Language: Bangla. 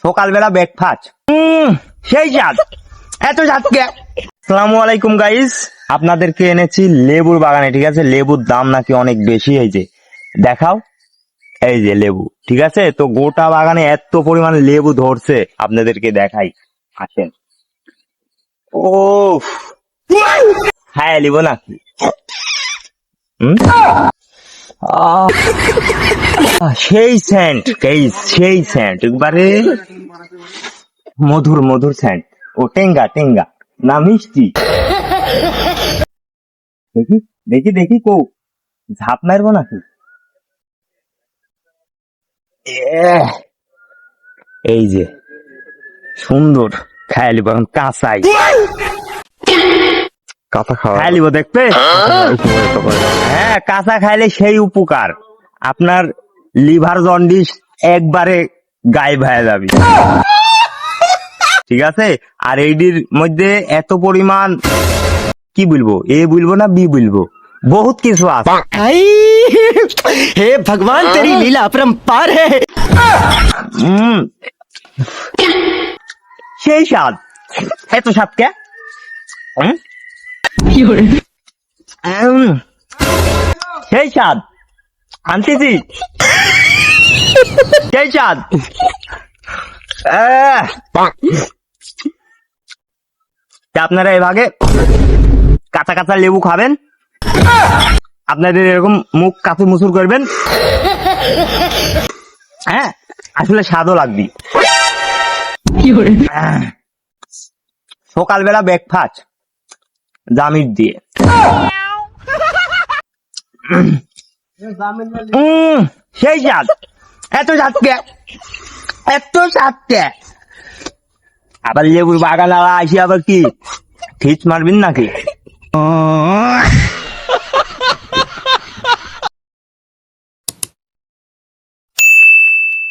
সকালবেলা ব্রেকফাস্ট সেই স্বাদ, এত স্বাদ কে? আসসালামু আলাইকুম গাইস, আপনাদেরকে এনেছি লেবুর বাগানে। ঠিক আছে, লেবুর দাম নাকি অনেক বেশি হয়েছে। দেখাও, এই যে লেবু। ঠিক আছে, তো গোটা বাগানে এত পরিমাণ লেবু ধরছে, আপনাদেরকে দেখাই, আসেন। ও হ্যাঁ, লিব নাকি? আহ, সেই সেন্ট গাইস, সেই সেন্ট, একবারে মধুর মধুর সেন্ট। ও টেঙ্গা টেঙ্গা না মিষ্টি? দেখি দেখি দেখি, কো ঝাপ মারবো নাকি? এহ, এই যে সুন্দর, খাই লিব এখন কাঁচাই। কাঁচা খাওয়া খাই লিব দেখবে? হ্যাঁ, কাঁচা খাইলে সেই উপকার, আপনার লিভার জন্ডিস একবারে গায়েব হয়ে যাবে। ঠিক আছে, আর এইটির মধ্যে এত পরিমাণ, কি বলবো, এ বলবো না বি বলবো, বহুত কিছু আছে। आई हे भगवान तेरी लीला अपरंपार है। উম, সেই স্বাদ, এত স্বাদ কে? উম, সেই স্বাদ আনতেছি, সেই স্বাদ। তা আপনারা এভাবে কাঁচা কাঁচা লেবু খাবেন, আপনাদের এরকম মুখ কাঁচু মুচুর করবেন, হ্যাঁ আসলে স্বাদও লাগবে। সকালবেলা ব্রেকফাস্ট জামির দিয়ে, সেই স্বাদ, এত স্বাদ কে? এত স্বাদ কে? আবার লেবুর বাগান আসি, আবার কি ফিচ মারবেন নাকি?